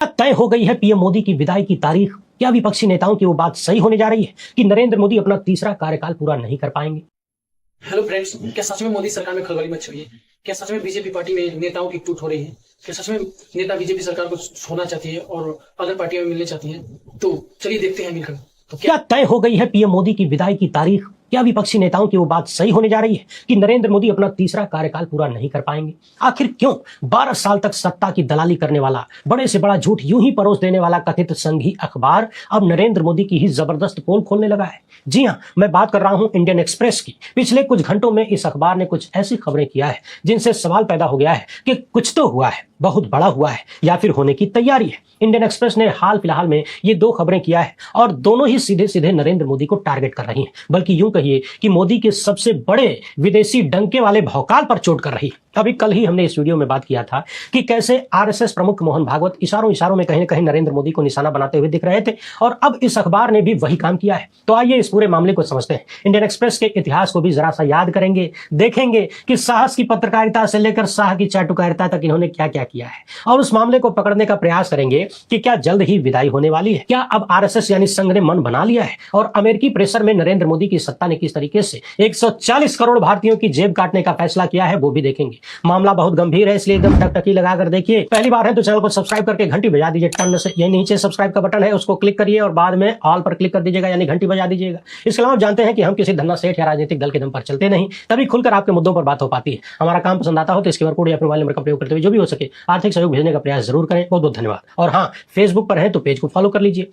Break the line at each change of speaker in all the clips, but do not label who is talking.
तय हो गई है पीएम मोदी की विदाई की तारीख। क्या विपक्षी नेताओं की वो बात सही होने जा रही है कि नरेंद्र मोदी अपना तीसरा कार्यकाल पूरा नहीं कर पाएंगे?
हेलो फ्रेंड्स, क्या सच में मोदी सरकार में खलबली मच रही है? क्या सच में बीजेपी पार्टी में नेताओं की टूट हो रही है? क्या सच में नेता बीजेपी सरकार को छोड़ना चाहती है और अदर पार्टियों में मिलने चाहती है? तो चलिए देखते हैं मिलकर। तो
क्या तय हो गई है पीएम मोदी की विदाई की तारीख? क्या विपक्षी नेताओं की वो बात सही होने जा रही है कि नरेंद्र मोदी अपना तीसरा कार्यकाल पूरा नहीं कर पाएंगे? आखिर क्यों 12 साल तक सत्ता की दलाली करने वाला, बड़े से बड़ा झूठ यूं ही परोस देने वाला कथित संघी अखबार अब नरेंद्र मोदी की ही जबरदस्त पोल खोलने लगा है? जी हां, मैं बात कर रहा हूं इंडियन एक्सप्रेस की। पिछले कुछ घंटों में इस अखबार ने कुछ ऐसी खबरें किया है जिनसे सवाल पैदा हो गया है कि कुछ तो हुआ है, बहुत बड़ा हुआ है या फिर होने की तैयारी है। इंडियन एक्सप्रेस ने हाल फिलहाल में ये 2 खबरें किया है और दोनों ही सीधे सीधे नरेंद्र मोदी को टारगेट कर रही हैं, बल्कि यूं कहिए कि मोदी के सबसे बड़े विदेशी डंके वाले भौकाल पर चोट कर रही है। अभी कल ही हमने इस वीडियो में बात किया था कि कैसे आरएसएस प्रमुख मोहन भागवत इशारों इशारों में कहीं न कहीं नरेंद्र मोदी को निशाना बनाते हुए दिख रहे थे और अब इस अखबार ने भी वही काम किया है। तो आइए इस पूरे मामले को समझते हैं। इंडियन एक्सप्रेस के इतिहास को भी जरा सा याद करेंगे, देखेंगे कि साहस की पत्रकारिता से लेकर शाह की चाटुकारिता तक इन्होंने क्या क्या किया है और उस मामले को पकड़ने का प्रयास करेंगे कि क्या जल्द ही विदाई होने वाली है। क्या अब आरएसएस यानी संघ ने मन बना लिया है और अमेरिकी प्रेशर में नरेंद्र मोदी की सत्ता ने किस तरीके से 140 करोड़ भारतीयों की जेब काटने का फैसला किया है, वो भी देखेंगे। मामला बहुत गंभीर है, इसलिए एकदम टकटकी लगाकर देखिए। पहली बार है तो चैनल को सब्सक्राइब करके घंटी बजा दीजिए टन से। ये नीचे सब्सक्राइब का बटन है, उसको क्लिक करिए और बाद में ऑल पर क्लिक कर दीजिएगा, यानी घंटी बजा दीजिएगा। इसके अलावा आप जानते हैं कि हम किसी धन्ना सेठ या राजनीतिक दल के दम पर चलते नहीं, तभी खुलकर आपके मुद्दों पर बात हो पाती है। हमारा काम पसंद आता हो तो इसके कोड या फिर मोबाइल नंबर का प्रयोग करते हुए जो भी हो सके आर्थिक सहयोग भेजने का प्रयास जरूर करें। बहुत बहुत धन्यवाद। और हाँ, फेसबुक पर है तो पेज को फॉलो कर लीजिए।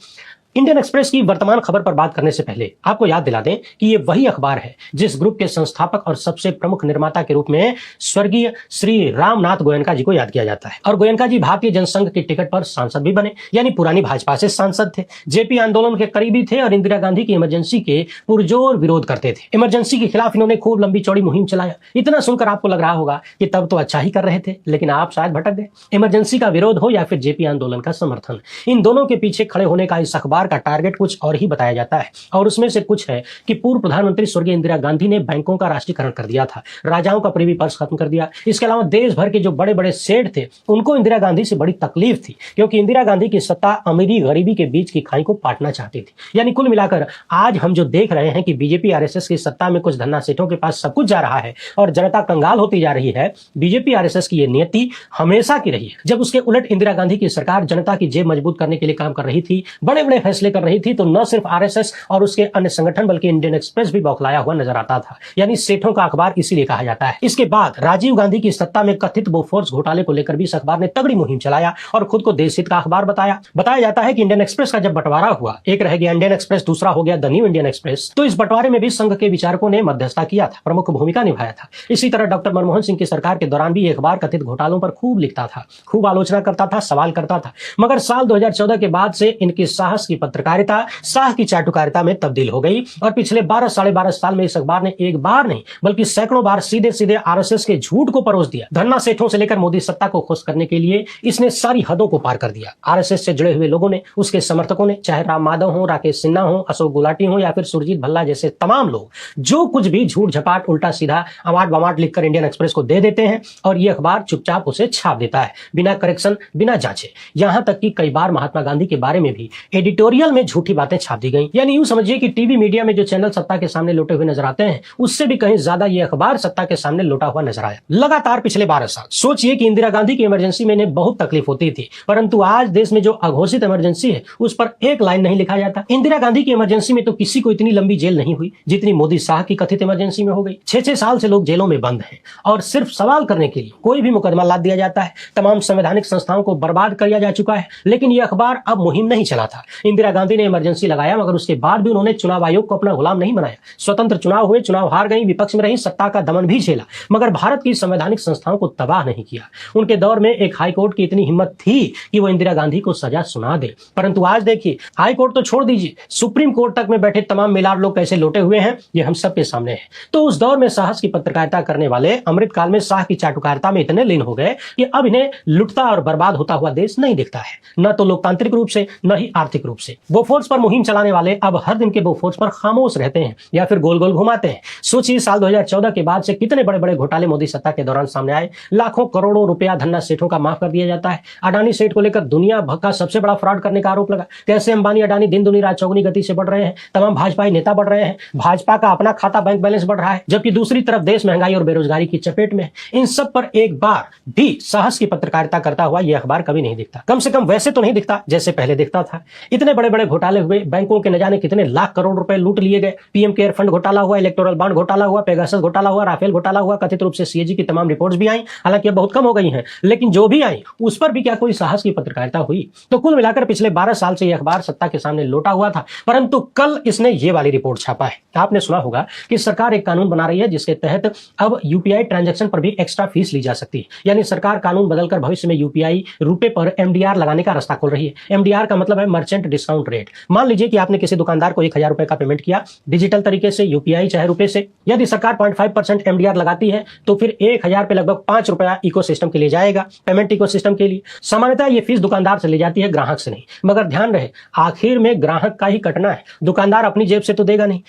इंडियन एक्सप्रेस की वर्तमान खबर पर बात करने से पहले आपको याद दिला दें कि ये वही अखबार है जिस ग्रुप के संस्थापक और सबसे प्रमुख निर्माता के रूप में स्वर्गीय श्री रामनाथ गोयनका जी को याद किया जाता है। और गोयनका जी भारतीय जनसंघ की टिकट पर सांसद भी बने, यानी पुरानी भाजपा से सांसद थे, जेपी आंदोलन के करीबी थे और इंदिरा गांधी की इमरजेंसी के पुरजोर विरोध करते थे। इमरजेंसी के खिलाफ इन्होंने खूब लंबी चौड़ी मुहिम चलाया। इतना सुनकर आपको लग रहा होगा कि तब तो अच्छा ही कर रहे थे, लेकिन आप शायद भटक गए। इमरजेंसी का विरोध हो या फिर जेपी आंदोलन का समर्थन, इन दोनों के पीछे खड़े होने का इस अखबार का टारगेट कुछ और ही बताया जाता है। और उसमें से कुछ है कि पूर्व प्रधानमंत्री स्वर्गीय इंदिरा गांधी ने बैंकों का राष्ट्रीयकरण कर दिया था, राजाओं का प्रिवी पर्स खत्म कर दिया। इसके अलावा देश भर के जो बड़े बड़े सेठ थे उनको इंदिरा गांधी से बड़ी तकलीफ थी, क्योंकि इंदिरा गांधी की सत्ता अमीरी गरीबी के बीच की खाई को पाटना चाहती थी। यानी कुल मिलाकर आज हम जो देख रहे हैं कि बीजेपी आरएसएस की सत्ता में कुछ धन्ना सेठों के पास सब कुछ जा रहा है और जनता कंगाल होती जा रही है, बीजेपी आरएसएस की यह नीति हमेशा की रही है। जब उसके उलट इंदिरा गांधी की सरकार जनता की जेब मजबूत करने के लिए काम कर रही थी, बड़े बड़े फैसले कर रही थी, तो न सिर्फ आरएसएस और उसके अन्य संगठन बल्कि इंडियन एक्सप्रेस भी बौखलाया हुआ नजर आता था। यानी सेठों का अखबार इसीलिए कहा जाता है। इसके बाद राजीव गांधी की सत्ता में कथित बोफोर्स घोटाले को लेकर भी इस अखबार ने तगड़ी मुहिम चलाया और खुद को देश हित का अखबार बताया जाता है कि इंडियन एक्सप्रेस का जब बंटवारा हुआ, एक रह गया इंडियन एक्सप्रेस, दूसरा हो गया द न्यू इंडियन एक्सप्रेस, तो इस बंटवारे में भी संघ के विचारकों ने मध्यस्थता किया था, प्रमुख भूमिका निभाया था। इसी तरह डॉक्टर मनमोहन सिंह की सरकार के दौरान भी अखबार कथित घोटालों पर खूब लिखता था, खूब आलोचना करता था, सवाल करता था। मगर साल 2014 के बाद से इनकी साहस की पत्रकारिता शाह की चाटुकारिता में तब्दील हो गई और पिछले 12 साढ़े 12 साल में इस अखबार ने एक बार नहीं बल्कि सैकड़ों बार सीधे सीधे आरएसएस के झूठ को परोस दिया। धन्ना सेठों से लेकर मोदी सत्ता को खुश करने के लिए इसने सारी हदों को पार कर दिया। आरएसएस से जुड़े हुए लोगों ने, उसके समर्थकों ने, चाहे राम माधव हो, राकेश सिन्हा हो, अशोक गुलाटी हो या फिर सुरजीत भल्ला जैसे तमाम लोग, जो कुछ भी झूठ झपाट उल्टा सीधा अमाट बमाट लिखकर इंडियन एक्सप्रेस को दे देते हैं और ये अखबार चुपचाप उसे छाप देता है, बिना करेक्शन, बिना जांचे। यहां तक कि कई बार महात्मा गांधी के बारे में भी एडिटोरियल में झूठी बातें छाप दी गई। यानी यूं समझिए कि टीवी मीडिया में जो चैनल सत्ता के सामने लोटे हुए नजर आते हैं, उससे भी कहीं ज्यादा ये अखबार सत्ता के सामने लोटा हुआ नजर आया लगातार पिछले 12 साल। सोचिए कि इंदिरा गांधी की इमरजेंसी में इन्हें बहुत तकलीफ होती थी, परंतु आज देश में जो अघोषित इमरजेंसी है उस पर एक लाइन नहीं लिखा जाता। इंदिरा गांधी की इमरजेंसी में तो किसी को इतनी लंबी जेल नहीं हुई जितनी मोदी शाह की कथित इमरजेंसी में हो गई। 6-6 साल से लोग जेलों में बंद हैं और सिर्फ सवाल करने के लिए कोई भी मुकदमा लाद दिया जाता है। तमाम संवैधानिक संस्थाओं को बर्बाद किया जा चुका है, लेकिन यह अखबार अब मुहिम नहीं चला था। इंदिरा गांधी ने इमरजेंसी लगाया, मगर उसके बाद भी उन्होंने चुनाव आयोग को अपना गुलाम नहीं बनाया। स्वतंत्र चुनाव हुए, चुनाव हार गई, विपक्ष में रही, सत्ता का दमन भी झेला, मगर भारत की संवैधानिक संस्थाओं को तबाह नहीं किया। उनके दौर में एक हाई कोर्ट की इतनी हिम्मत थी कि वो इंदिरा गांधी को सजा सुना दे, परंतु आज देखिए, हाई कोर्ट तो छोड़ दीजिए, सुप्रीम कोर्ट तक में बैठे तमाम मिलार लोग कैसे लोटे हुए हैं, ये हम सबके सामने है। तो उस दौर में साहस की पत्रकारिता करने वाले अमृतकाल में शाह की चाटुकारिता में इतने लीन हो गए कि अब इन्हें लुटता और बर्बाद होता हुआ देश नहीं दिखता है, न तो लोकतांत्रिक रूप से, न ही आर्थिक रूप से। से। बोफोर्स पर मुहिम चलाने वाले अब हर दिन के बोफोर्स पर खामोश रहते हैं या फिर गोल गोल घुमाते हैं। सोचिए, साल 2014 के बाद से कितने बड़े बड़े घोटाले मोदी सत्ता के दौरान सामने आए। लाखों करोड़ों रुपया धन्ना सेठों का माफ कर दिया जाता है। अडानी सेठ को लेकर दुनिया भर का सबसे बड़ा फ्रॉड करने का आरोप लगा। कैसे अंबानी अडानी दिन दुनी रात चौगुनी गति से बढ़ रहे हैं, तमाम भाजपाई नेता बढ़ रहे हैं, भाजपा का अपना खाता बैंक बैलेंस बढ़ रहा है, जबकि दूसरी तरफ देश महंगाई और बेरोजगारी की चपेट में। इन सब पर एक बार भी साहस की पत्रकारिता करता हुआ यह अखबार कभी नहीं दिखता। कम से कम वैसे तो नहीं दिखता जैसे पहले दिखता था। इतने बड़े बड़े घोटाले हुए, बैंकों के न जाने कितने लाख करोड़ रुपए लूट लिए गए, पीएम केयर फंड घोटाला हुआ, इलेक्टोरल बॉन्ड घोटाला हुआ, पेगासस घोटाला हुआ, राफेल घोटाला हुआ, कथित रूप से सीएजी की तमाम रिपोर्ट्स भी आई। हालांकि अब बहुत कम हो गई हैं, लेकिन जो भी आई उस पर भी क्या कोई साहस की पत्रकारिता हुई? तो कुल मिलाकर पिछले 12 साल से यह अखबार सत्ता के सामने लोटा हुआ था, परंतु कल इसने ये वाली रिपोर्ट छापा है। आपने सुना होगा कि सरकार एक कानून बना रही है जिसके तहत अब यूपीआई ट्रांजैक्शन पर भी एक्स्ट्रा फीस ली जा सकती है। यानी सरकार कानून बदलकर भविष्य में यूपीआई रुपए पर एमडीआर लगाने का रास्ता खोल रही है। एमडीआर का मतलब है मर्चेंट डिस्काउंट रेट। मान लीजिए कि आपने किसी दुकानदार को 1000 रुपए का पेमेंट किया डिजिटल तरीके से, यूपीआई चाहे रुपए से। यदि सरकार 0.5% एमडीआर लगाती है तो फिर 1000 पे लगभग 5 रुपया इकोसिस्टम के लिए जाएगा, पेमेंट इकोसिस्टम के लिए। सामान्यतः ये फीस दुकानदार से ली जाती है, ग्राहक से नहीं। मगर ध्यान रहे, आखिर में ग्राहक का ही कटना है, दुकानदार अपनी जेब से तो देगा नहीं।